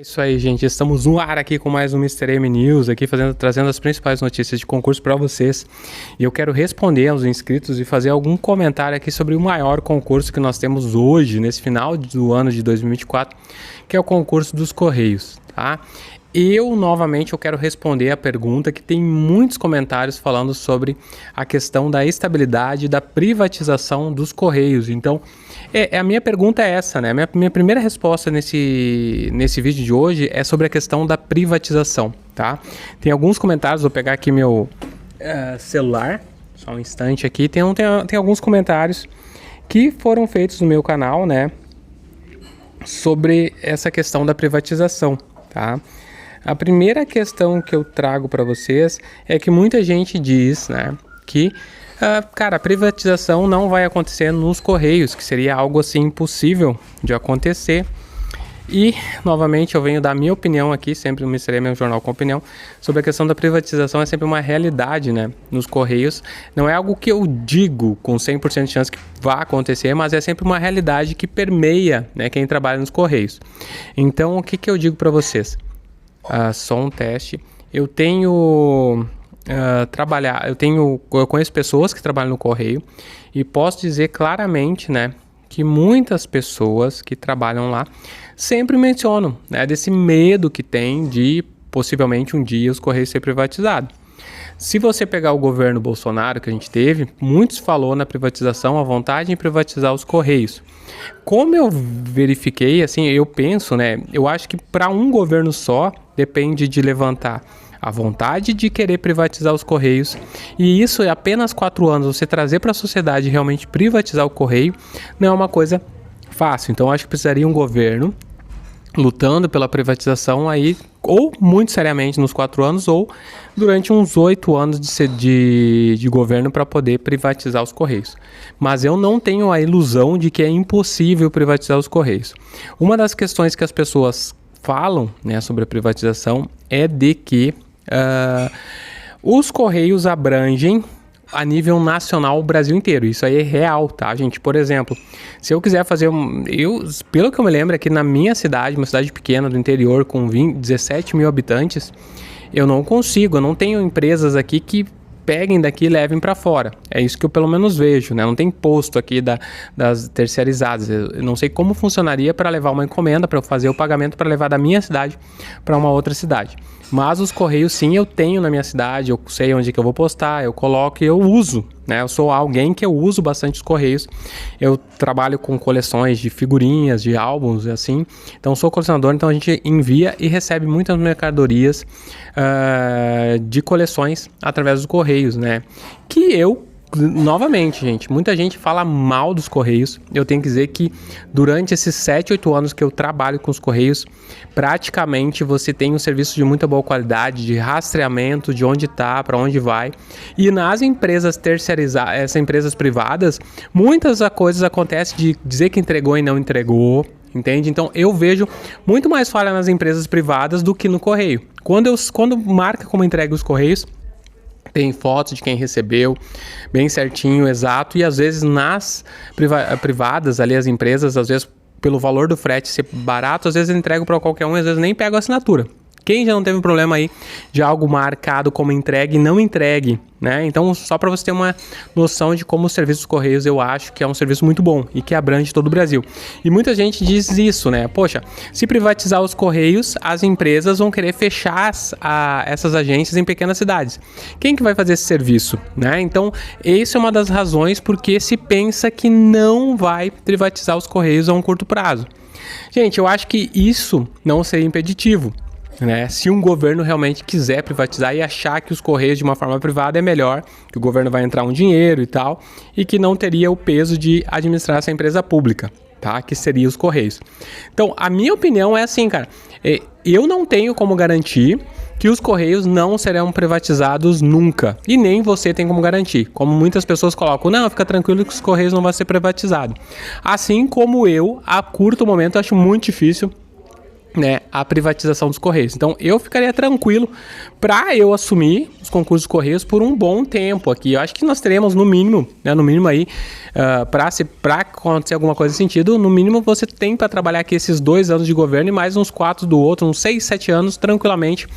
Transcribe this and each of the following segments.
Isso aí, gente. Estamos no ar aqui com mais um Mr. M News, aqui trazendo as principais notícias de concurso para vocês. E eu quero responder aos inscritos e fazer algum comentário aqui sobre o maior concurso que nós temos hoje, nesse final do ano de 2024, que é o concurso dos Correios, tá? Novamente, eu quero responder a pergunta que tem muitos comentários falando sobre a questão da estabilidade da privatização dos Correios. Então, a minha pergunta é essa, né? Minha primeira resposta nesse vídeo de hoje é sobre a questão da privatização, tá? Tem alguns comentários, vou pegar aqui meu celular, só um instante aqui. Tem alguns comentários que foram feitos no meu canal, né? Sobre essa questão da privatização, tá? A primeira questão que eu trago para vocês é que muita gente diz, né, que, a privatização não vai acontecer nos Correios, que seria algo assim impossível de acontecer. E, novamente, eu venho dar minha opinião aqui, sempre no Mr. M, jornal com opinião, sobre a questão da privatização. É sempre uma realidade, né, nos Correios. Não é algo que eu digo com 100% de chance que vá acontecer, mas é sempre uma realidade que permeia, né, quem trabalha nos Correios. Então, o que eu digo para vocês? Só um teste. Eu conheço pessoas que trabalham no Correio e posso dizer claramente, né, que muitas pessoas que trabalham lá sempre mencionam, né, desse medo que tem de possivelmente um dia os Correios ser privatizados. Se você pegar o governo Bolsonaro que a gente teve, muitos falou na privatização, a vontade em privatizar os Correios. Como eu verifiquei, assim, eu penso, né, eu acho que para um governo só depende de levantar a vontade de querer privatizar os Correios, e isso é apenas 4 anos, você trazer para a sociedade realmente privatizar o Correio, não é uma coisa fácil. Então acho que precisaria um governo lutando pela privatização aí, ou muito seriamente nos 4 anos, ou durante uns 8 anos de governo para poder privatizar os Correios. Mas eu não tenho a ilusão de que é impossível privatizar os Correios. Uma das questões que as pessoas falam, né, sobre a privatização é de que os Correios abrangem a nível nacional o Brasil inteiro. Isso aí é real, tá, gente? Por exemplo, se eu quiser fazer pelo que eu me lembro aqui na minha cidade, uma cidade pequena do interior com 17 mil habitantes, eu não tenho empresas aqui que peguem daqui e levem para fora. É isso que eu pelo menos vejo, né? Não tem posto aqui das terceirizadas. Eu não sei como funcionaria para levar uma encomenda, para eu fazer o pagamento para levar da minha cidade para uma outra cidade. Mas os Correios, sim, eu tenho na minha cidade, eu sei onde que eu vou postar, eu coloco e eu uso, né? Eu sou alguém que eu uso bastante os Correios. Eu trabalho com coleções de figurinhas, de álbuns, assim. Então, sou colecionador, então a gente envia e recebe muitas mercadorias de coleções através dos Correios, né? Novamente, gente, muita gente fala mal dos Correios. Eu tenho que dizer que durante esses 7, 8 anos que eu trabalho com os Correios, praticamente você tem um serviço de muita boa qualidade, de rastreamento de onde está, para onde vai. E nas empresas terceirizadas, essas empresas privadas, muitas coisas acontecem de dizer que entregou e não entregou. Entende? Então eu vejo muito mais falha nas empresas privadas do que no Correio. Quando marca como entrega os Correios, tem fotos de quem recebeu, bem certinho, exato, e às vezes nas privadas, ali as empresas, às vezes pelo valor do frete ser barato, às vezes entregam para qualquer um, às vezes nem pegam a assinatura. Quem já não teve um problema aí de algo marcado como entregue e não entregue, né? Então, só para você ter uma noção de como o serviço dos Correios, eu acho que é um serviço muito bom e que abrange todo o Brasil. E muita gente diz isso, né? Poxa, se privatizar os Correios, as empresas vão querer fechar essas agências em pequenas cidades. Quem que vai fazer esse serviço, né? Então, essa é uma das razões porque se pensa que não vai privatizar os Correios a um curto prazo. Gente, eu acho que isso não seria impeditivo, né? Se um governo realmente quiser privatizar e achar que os Correios de uma forma privada é melhor, que o governo vai entrar um dinheiro e tal, e que não teria o peso de administrar essa empresa pública, tá? Que seria os Correios. Então, a minha opinião é assim, cara, eu não tenho como garantir que os Correios não serão privatizados nunca, e nem você tem como garantir, como muitas pessoas colocam, não, fica tranquilo que os Correios não vão ser privatizados. Assim como eu, a curto momento, acho muito difícil né, a privatização dos Correios. Então, eu ficaria tranquilo para eu assumir os concursos dos Correios por um bom tempo aqui. Eu acho que nós teremos no mínimo aí, para acontecer alguma coisa nesse sentido, no mínimo você tem para trabalhar aqui esses 2 anos de governo e mais uns 4 do outro, uns 6, 7 anos tranquilamente.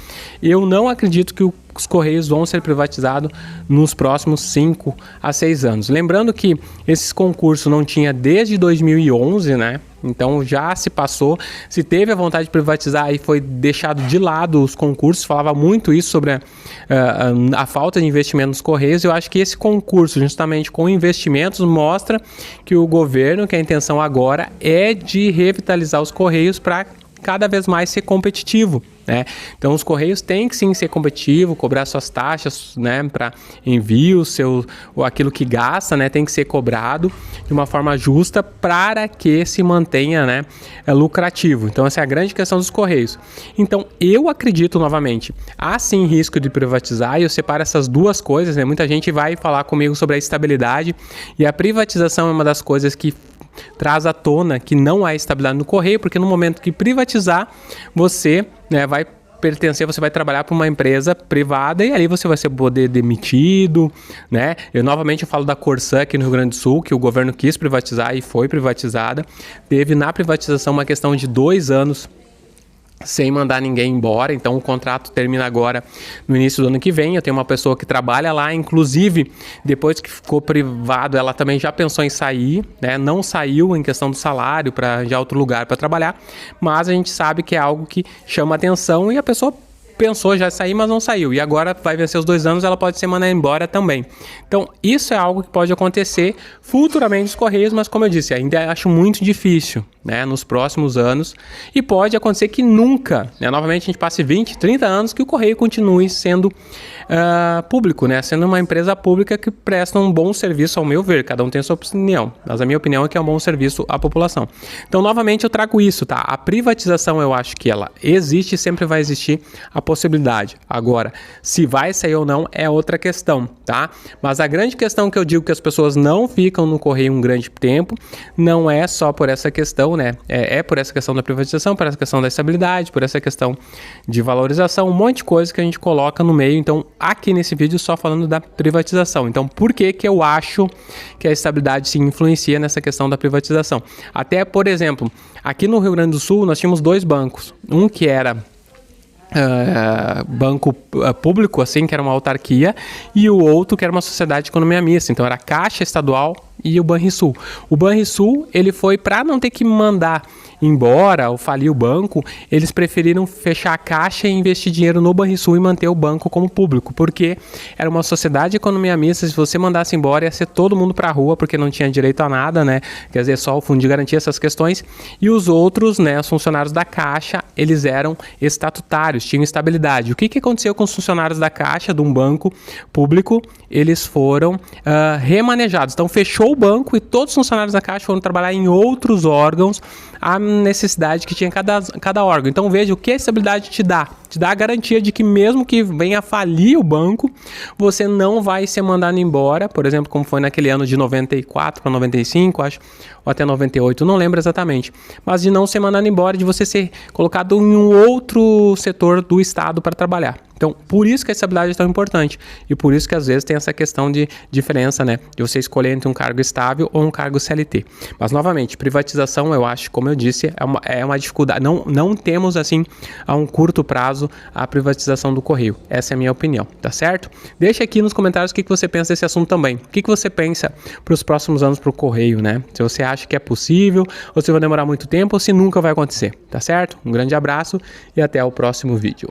Eu não acredito que os Correios vão ser privatizados nos próximos 5 a 6 anos. Lembrando que esses concursos não tinha desde 2011, né? Então já se passou, se teve a vontade de privatizar e foi deixado de lado os concursos, falava muito isso sobre a falta de investimento nos Correios. Eu acho que esse concurso, justamente com investimentos, mostra que o governo, que a intenção agora é de revitalizar os Correios para cada vez mais ser competitivo, né? Então os Correios têm que sim ser competitivo, cobrar suas taxas, né, para envio, aquilo que gasta, né, tem que ser cobrado de uma forma justa para que se mantenha, né, lucrativo. Então essa é a grande questão dos Correios. Então eu acredito novamente, há sim risco de privatizar e eu separo essas duas coisas, né? Muita gente vai falar comigo sobre a estabilidade e a privatização é uma das coisas que traz à tona que não há estabilidade no Correio, porque no momento que privatizar, você, né, vai trabalhar para uma empresa privada e ali você vai poder demitido, né? Eu novamente falo da Corsã aqui no Rio Grande do Sul, que o governo quis privatizar e foi privatizada. Teve na privatização uma questão de 2 anos sem mandar ninguém embora, então o contrato termina agora no início do ano que vem. Eu tenho uma pessoa que trabalha lá, inclusive depois que ficou privado, ela também já pensou em sair, né? Não saiu em questão do salário para já outro lugar para trabalhar, mas a gente sabe que é algo que chama atenção e a pessoa pensou já sair, mas não saiu. E agora vai vencer os 2 anos, ela pode ser mandada embora também. Então, isso é algo que pode acontecer futuramente nos Correios, mas como eu disse, ainda acho muito difícil, né, nos próximos anos. E pode acontecer que nunca, né, novamente a gente passe 20, 30 anos que o Correio continue sendo público, né, sendo uma empresa pública que presta um bom serviço, ao meu ver. Cada um tem a sua opinião, mas a minha opinião é que é um bom serviço à população. Então, novamente, eu trago isso, tá? A privatização, eu acho que ela existe e sempre vai existir a possibilidade. Agora, se vai sair ou não é outra questão, tá? Mas a grande questão que eu digo que as pessoas não ficam no Correio um grande tempo, não é só por essa questão, né? É por essa questão da privatização, por essa questão da estabilidade, por essa questão de valorização, um monte de coisa que a gente coloca no meio. Então, aqui nesse vídeo só falando da privatização. Então, por que que eu acho que a estabilidade se influencia nessa questão da privatização? Até, por exemplo, aqui no Rio Grande do Sul nós tínhamos 2 bancos. Um que era banco público, assim, que era uma autarquia, e o outro que era uma sociedade de economia mista. Então era a Caixa Estadual e o Banrisul. O Banrisul, ele foi para não ter que mandar embora ou falir o banco, eles preferiram fechar a caixa e investir dinheiro no Banrisul e manter o banco como público, porque era uma sociedade de economia mista. Se você mandasse embora, ia ser todo mundo para a rua, porque não tinha direito a nada, né? Quer dizer, só o fundo de garantia, essas questões. E os outros, né, os funcionários da Caixa, eles eram estatutários, tinham estabilidade. O que aconteceu com os funcionários da Caixa, de um banco público? Eles foram remanejados. Então, fechou o banco e todos os funcionários da Caixa foram trabalhar em outros órgãos, a necessidade que tinha cada órgão. Então veja o que a estabilidade te dá. Te dá a garantia de que mesmo que venha a falir o banco, você não vai ser mandado embora, por exemplo, como foi naquele ano de 94 para 95, acho, ou até 98, não lembro exatamente, mas de não ser mandado embora, de você ser colocado em um outro setor do Estado para trabalhar. Então, por isso que a estabilidade é tão importante e por isso que às vezes tem essa questão de diferença, né, de você escolher entre um cargo estável ou um cargo CLT. Mas, novamente, privatização, eu acho, como eu disse, é uma dificuldade. Não temos, assim, a um curto prazo a privatização do Correio. Essa é a minha opinião, tá certo? Deixa aqui nos comentários o que você pensa desse assunto também. O que você pensa para os próximos anos para o Correio, né? Se você acha que é possível, ou se vai demorar muito tempo, ou se nunca vai acontecer, tá certo? Um grande abraço e até o próximo vídeo.